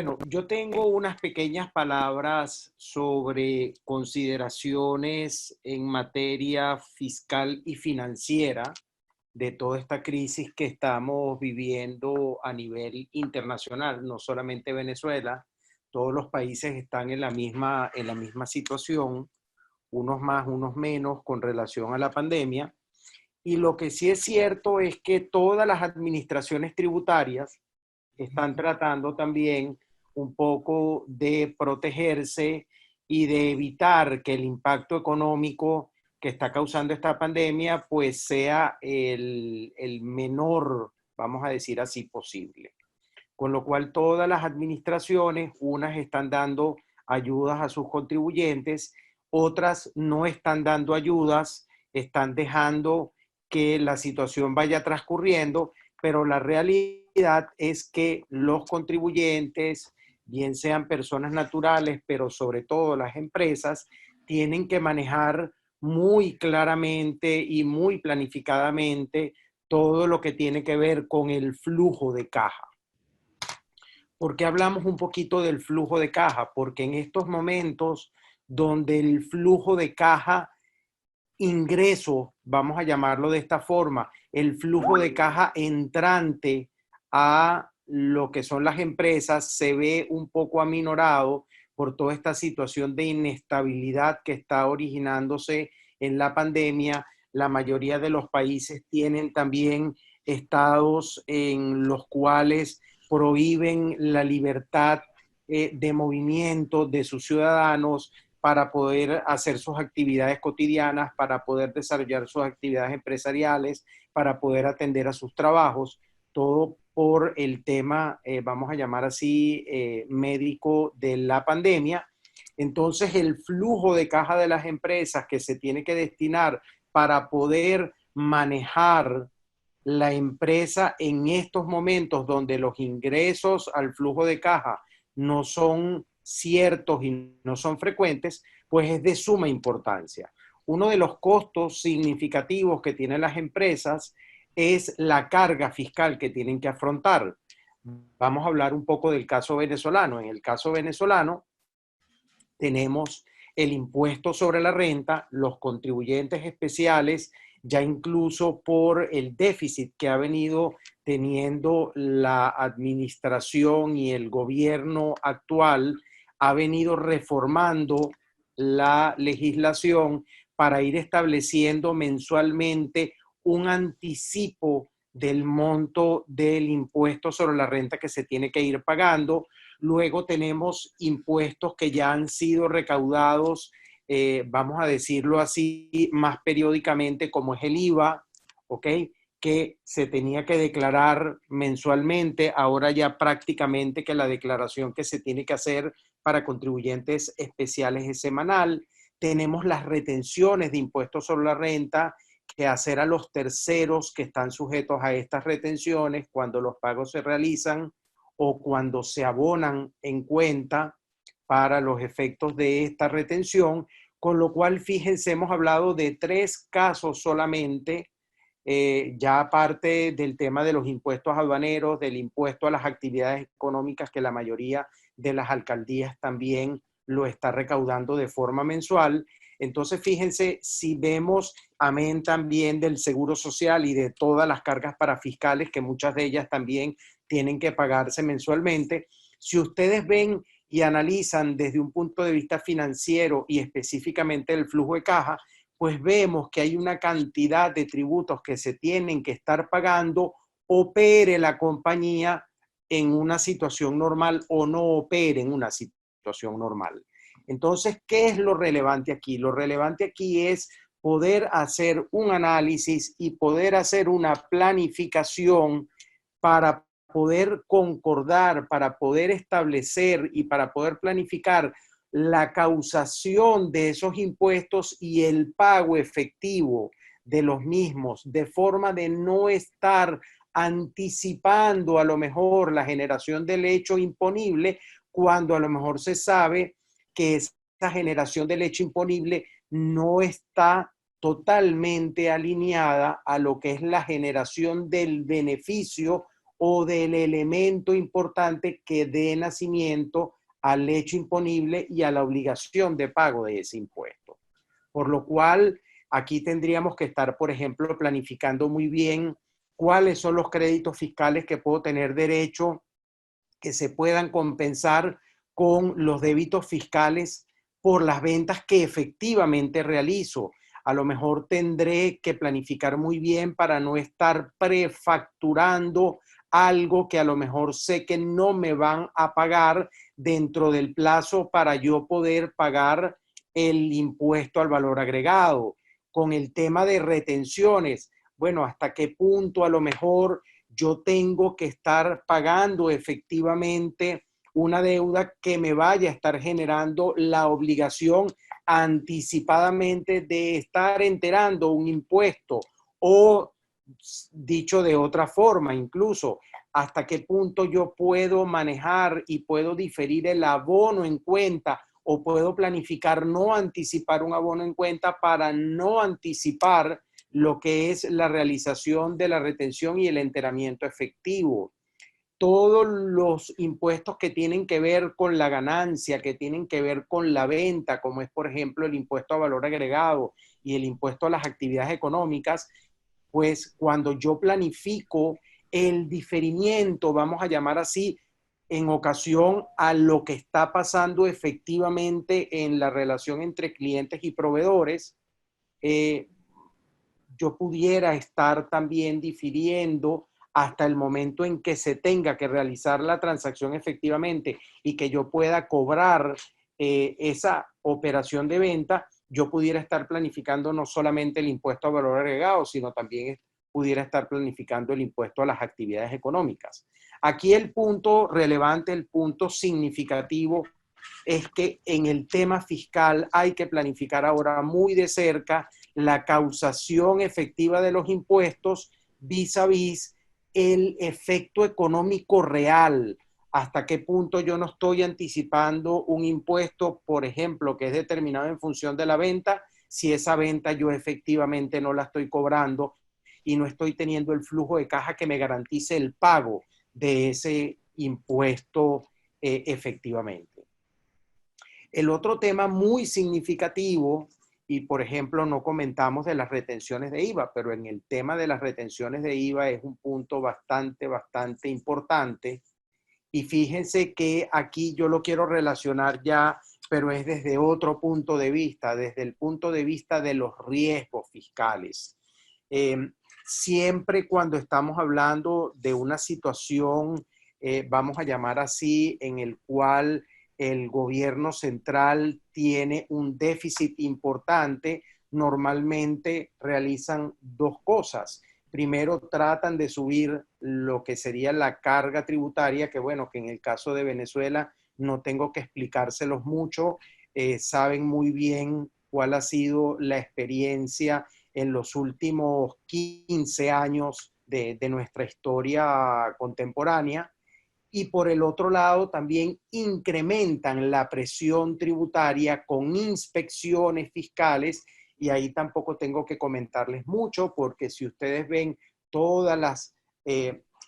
Bueno, yo tengo unas pequeñas palabras sobre consideraciones en materia fiscal y financiera de toda esta crisis que estamos viviendo a nivel internacional, no solamente Venezuela, todos los países están en la misma situación, unos más, unos menos con relación a la pandemia. Y lo que sí es cierto es que todas las administraciones tributarias están tratando también un poco de protegerse y de evitar que el impacto económico que está causando esta pandemia pues sea el menor, vamos a decir así, posible. Con lo cual todas las administraciones, unas están dando ayudas a sus contribuyentes, otras no están dando ayudas, están dejando que la situación vaya transcurriendo, pero la realidad es que los contribuyentes, bien sean personas naturales, pero sobre todo las empresas, tienen que manejar muy claramente y muy planificadamente todo lo que tiene que ver con el flujo de caja. ¿Por qué hablamos un poquito del flujo de caja? Porque en estos momentos donde el flujo de caja ingreso, vamos a llamarlo de esta forma, el flujo de caja entrante a lo que son las empresas se ve un poco aminorado por toda esta situación de inestabilidad que está originándose en la pandemia. La mayoría de los países tienen también estados en los cuales prohíben la libertad de movimiento de sus ciudadanos para poder hacer sus actividades cotidianas, para poder desarrollar sus actividades empresariales, para poder atender a sus trabajos, todo por el tema, vamos a llamar así, médico de la pandemia. Entonces, el flujo de caja de las empresas que se tiene que destinar para poder manejar la empresa en estos momentos donde los ingresos al flujo de caja no son ciertos y no son frecuentes, pues es de suma importancia. Uno de los costos significativos que tienen las empresas es la carga fiscal que tienen que afrontar. Vamos a hablar un poco del caso venezolano. En el caso venezolano tenemos el impuesto sobre la renta, los contribuyentes especiales, ya incluso por el déficit que ha venido teniendo la administración y el gobierno actual, ha venido reformando la legislación para ir estableciendo mensualmente un anticipo del monto del impuesto sobre la renta que se tiene que ir pagando. Luego tenemos impuestos que ya han sido recaudados, vamos a decirlo así, más periódicamente, como es el IVA, ¿ok? Que se tenía que declarar mensualmente, ahora ya prácticamente que la declaración que se tiene que hacer para contribuyentes especiales es semanal. Tenemos las retenciones de impuestos sobre la renta que hacer a los terceros que están sujetos a estas retenciones cuando los pagos se realizan o cuando se abonan en cuenta para los efectos de esta retención, con lo cual, fíjense, hemos hablado de 3 casos solamente, ya aparte del tema de los impuestos aduaneros, del impuesto a las actividades económicas, que la mayoría de las alcaldías también lo está recaudando de forma mensual. Entonces, fíjense, si vemos, amén también del seguro social y de todas las cargas parafiscales, que muchas de ellas también tienen que pagarse mensualmente. Si ustedes ven y analizan desde un punto de vista financiero y específicamente el flujo de caja, pues vemos que hay una cantidad de tributos que se tienen que estar pagando, opere la compañía en una situación normal o no opere en una situación normal. Entonces, ¿qué es lo relevante aquí? Lo relevante aquí es poder hacer un análisis y poder hacer una planificación para poder concordar, para poder establecer y para poder planificar la causación de esos impuestos y el pago efectivo de los mismos, de forma de no estar anticipando a lo mejor la generación del hecho imponible, cuando a lo mejor se sabe que esa generación del hecho imponible no está totalmente alineada a lo que es la generación del beneficio o del elemento importante que dé nacimiento al hecho imponible y a la obligación de pago de ese impuesto. Por lo cual, aquí tendríamos que estar, por ejemplo, planificando muy bien cuáles son los créditos fiscales que puedo tener derecho, que se puedan compensar con los débitos fiscales por las ventas que efectivamente realizo. A lo mejor tendré que planificar muy bien para no estar prefacturando algo que a lo mejor sé que no me van a pagar dentro del plazo para yo poder pagar el impuesto al valor agregado. Con el tema de retenciones, bueno, hasta qué punto a lo mejor yo tengo que estar pagando efectivamente una deuda que me vaya a estar generando la obligación anticipadamente de estar enterando un impuesto, o dicho de otra forma, incluso hasta qué punto yo puedo manejar y puedo diferir el abono en cuenta, o puedo planificar no anticipar un abono en cuenta para no anticipar lo que es la realización de la retención y el enteramiento efectivo. Todos los impuestos que tienen que ver con la ganancia, que tienen que ver con la venta, como es por ejemplo el impuesto a valor agregado y el impuesto a las actividades económicas, pues cuando yo planifico el diferimiento, vamos a llamar así, en ocasión a lo que está pasando efectivamente en la relación entre clientes y proveedores, eh, yo pudiera estar también difiriendo hasta el momento en que se tenga que realizar la transacción efectivamente y que yo pueda cobrar esa operación de venta, yo pudiera estar planificando no solamente el impuesto a valor agregado, sino también pudiera estar planificando el impuesto a las actividades económicas. Aquí el punto relevante, el punto significativo es que en el tema fiscal hay que planificar ahora muy de cerca la causación efectiva de los impuestos vis a vis el efecto económico real. Hasta qué punto yo no estoy anticipando un impuesto, por ejemplo, que es determinado en función de la venta, si esa venta yo efectivamente no la estoy cobrando y no estoy teniendo el flujo de caja que me garantice el pago de ese impuesto efectivamente. El otro tema muy significativo, y por ejemplo no comentamos de las retenciones de IVA, pero en el tema de las retenciones de IVA es un punto bastante importante. Y fíjense que aquí yo lo quiero relacionar ya, pero es desde otro punto de vista, desde el punto de vista de los riesgos fiscales. Siempre cuando estamos hablando de una situación, vamos a llamar así, en el cual el gobierno central tiene un déficit importante, normalmente realizan dos cosas. Primero, tratan de subir lo que sería la carga tributaria, que bueno, que en el caso de Venezuela no tengo que explicárselos mucho, saben muy bien cuál ha sido la experiencia en los últimos 15 años de nuestra historia contemporánea. Y por el otro lado también incrementan la presión tributaria con inspecciones fiscales, y ahí tampoco tengo que comentarles mucho porque si ustedes ven todas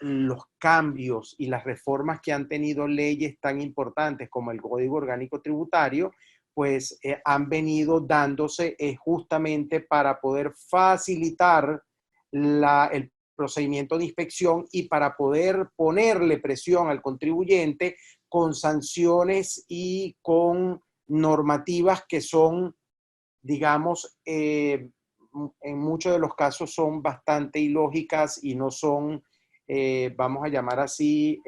los cambios y las reformas que han tenido leyes tan importantes como el Código Orgánico Tributario, pues han venido dándose justamente para poder facilitar el procedimiento de inspección y para poder ponerle presión al contribuyente con sanciones y con normativas que son, digamos, en muchos de los casos son bastante ilógicas y no son, vamos a llamar así,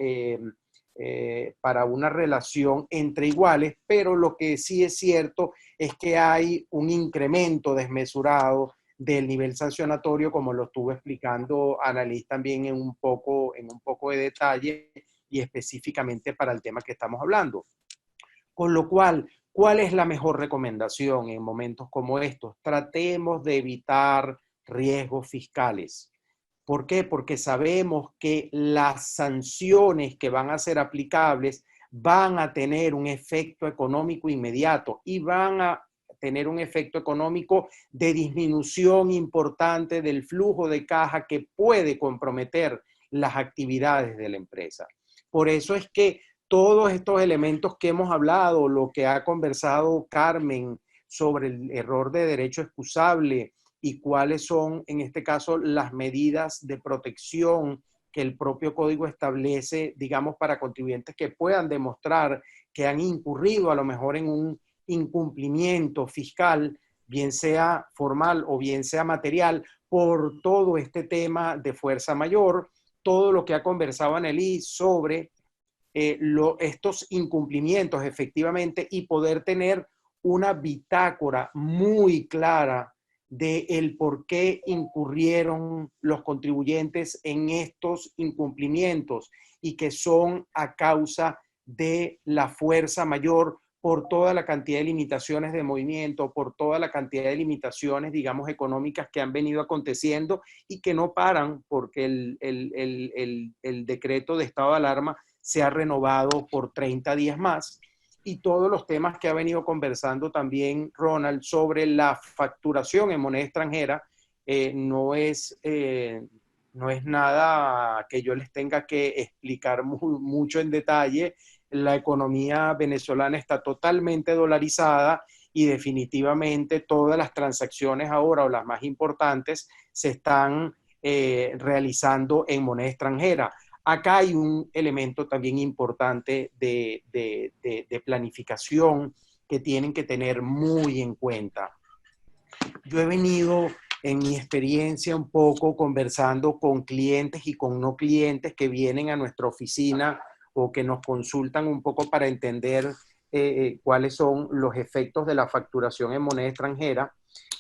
para una relación entre iguales, pero lo que sí es cierto es que hay un incremento desmesurado del nivel sancionatorio, como lo estuvo explicando Annalise también en un poco de detalle y específicamente para el tema que estamos hablando. Con lo cual, ¿cuál es la mejor recomendación en momentos como estos? Tratemos de evitar riesgos fiscales. ¿Por qué? Porque sabemos que las sanciones que van a ser aplicables van a tener un efecto económico inmediato y van a tener un efecto económico de disminución importante del flujo de caja que puede comprometer las actividades de la empresa. Por eso es que todos estos elementos que hemos hablado, lo que ha conversado Carmen sobre el error de derecho excusable y cuáles son, en este caso, las medidas de protección que el propio código establece, digamos, para contribuyentes que puedan demostrar que han incurrido a lo mejor en un incumplimiento fiscal, bien sea formal o bien sea material, por todo este tema de fuerza mayor, todo lo que ha conversado Annelise sobre estos incumplimientos efectivamente y poder tener una bitácora muy clara de el por qué incurrieron los contribuyentes en estos incumplimientos y que son a causa de la fuerza mayor por toda la cantidad de limitaciones de movimiento, por toda la cantidad de limitaciones, digamos, económicas que han venido aconteciendo y que no paran porque el decreto de estado de alarma se ha renovado por 30 días más. Y todos los temas que ha venido conversando también Ronald sobre la facturación en moneda extranjera, no es nada que yo les tenga que explicar mucho en detalle. La economía venezolana está totalmente dolarizada y definitivamente todas las transacciones ahora o las más importantes se están realizando en moneda extranjera. Acá hay un elemento también importante de planificación que tienen que tener muy en cuenta. Yo he venido en mi experiencia un poco conversando con clientes y con no clientes que vienen a nuestra oficina o que nos consultan un poco para entender cuáles son los efectos de la facturación en moneda extranjera.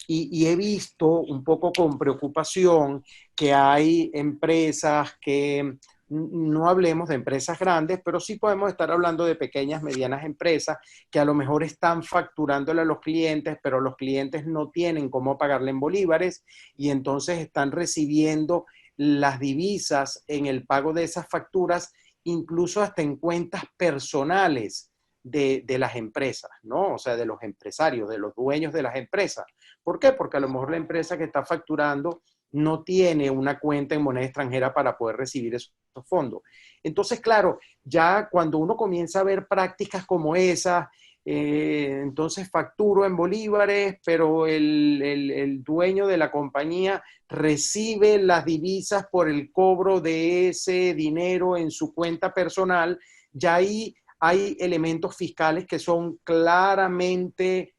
Y he visto un poco con preocupación que hay empresas que, no hablemos de empresas grandes, pero sí podemos estar hablando de pequeñas, medianas empresas que a lo mejor están facturándole a los clientes, pero los clientes no tienen cómo pagarle en bolívares y entonces están recibiendo las divisas en el pago de esas facturas, incluso hasta en cuentas personales de las empresas, ¿no? O sea, de los empresarios, de los dueños de las empresas. ¿Por qué? Porque a lo mejor la empresa que está facturando no tiene una cuenta en moneda extranjera para poder recibir esos fondos. Entonces, claro, ya cuando uno comienza a ver prácticas como esas, entonces facturo en bolívares, pero el dueño de la compañía recibe las divisas por el cobro de ese dinero en su cuenta personal, ya ahí hay elementos fiscales que son claramente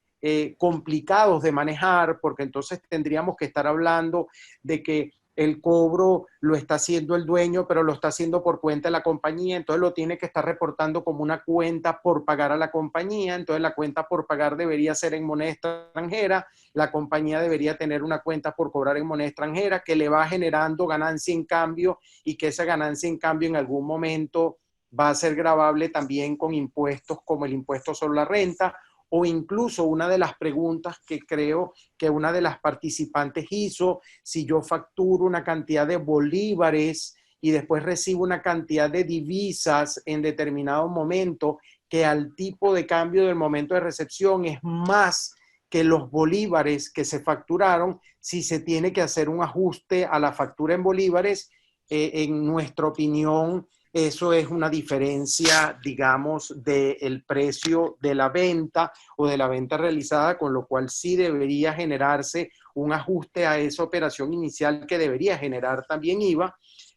complicados de manejar, porque entonces tendríamos que estar hablando de que el cobro lo está haciendo el dueño, pero lo está haciendo por cuenta de la compañía, entonces lo tiene que estar reportando como una cuenta por pagar a la compañía, entonces la cuenta por pagar debería ser en moneda extranjera, la compañía debería tener una cuenta por cobrar en moneda extranjera que le va generando ganancia en cambio y que esa ganancia en cambio en algún momento va a ser gravable también con impuestos como el impuesto sobre la renta, o incluso una de las preguntas que creo que una de las participantes hizo, si yo facturo una cantidad de bolívares y después recibo una cantidad de divisas en determinado momento, que al tipo de cambio del momento de recepción es más que los bolívares que se facturaron, si se tiene que hacer un ajuste a la factura en bolívares, en nuestra opinión, eso es una diferencia, digamos, del precio de la venta o de la venta realizada, con lo cual sí debería generarse un ajuste a esa operación inicial que debería generar también IVA.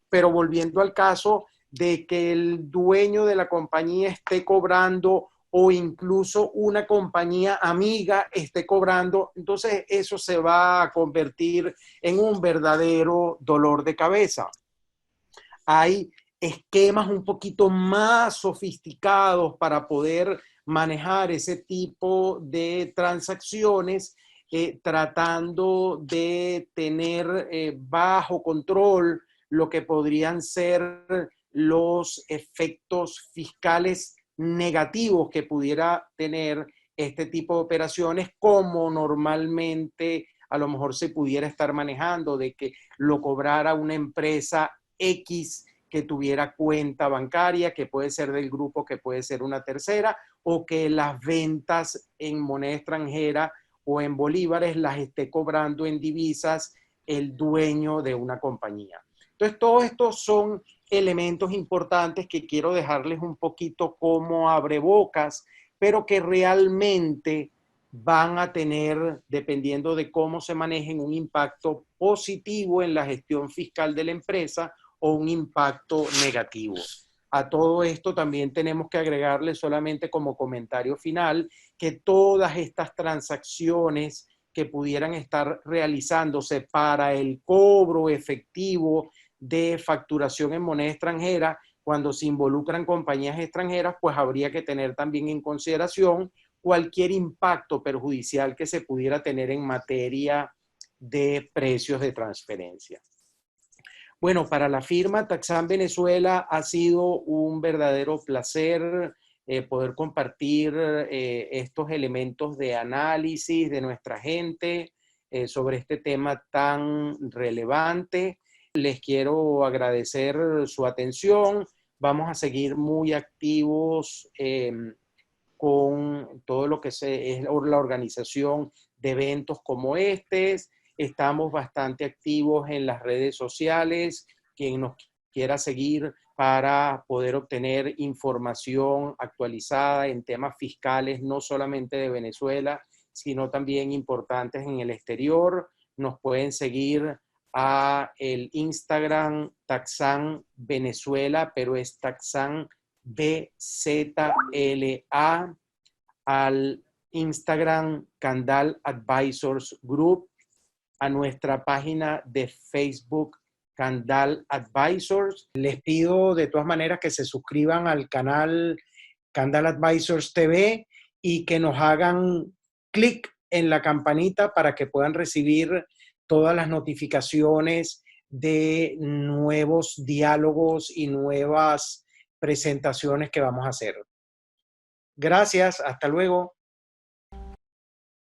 Pero volviendo al caso de que el dueño de la compañía esté cobrando o incluso una compañía amiga esté cobrando, entonces eso se va a convertir en un verdadero dolor de cabeza. Hay esquemas un poquito más sofisticados para poder manejar ese tipo de transacciones, tratando de tener bajo control lo que podrían ser los efectos fiscales negativos que pudiera tener este tipo de operaciones, como normalmente a lo mejor se pudiera estar manejando, de que lo cobrara una empresa X que tuviera cuenta bancaria, que puede ser del grupo, que puede ser una tercera, o que las ventas en moneda extranjera o en bolívares las esté cobrando en divisas el dueño de una compañía. Entonces, todos estos son elementos importantes que quiero dejarles un poquito como abrebocas, pero que realmente van a tener, dependiendo de cómo se manejen, un impacto positivo en la gestión fiscal de la empresa o un impacto negativo. A todo esto también tenemos que agregarle solamente como comentario final que todas estas transacciones que pudieran estar realizándose para el cobro efectivo de facturación en moneda extranjera, cuando se involucran compañías extranjeras, pues habría que tener también en consideración cualquier impacto perjudicial que se pudiera tener en materia de precios de transferencia. Bueno, para la firma Taxam Venezuela ha sido un verdadero placer poder compartir estos elementos de análisis de nuestra gente sobre este tema tan relevante. Les quiero agradecer su atención. Vamos a seguir muy activos con todo lo que es la organización de eventos como este. Estamos bastante activos en las redes sociales. Quien nos quiera seguir para poder obtener información actualizada en temas fiscales, no solamente de Venezuela, sino también importantes en el exterior, nos pueden seguir a el Instagram Taxam Venezuela, pero es Taxam BZLA, al Instagram Candal Advisors Group, a nuestra página de Facebook Candal Advisors. Les pido de todas maneras que se suscriban al canal Candal Advisors TV y que nos hagan clic en la campanita para que puedan recibir todas las notificaciones de nuevos diálogos y nuevas presentaciones que vamos a hacer. Gracias, hasta luego.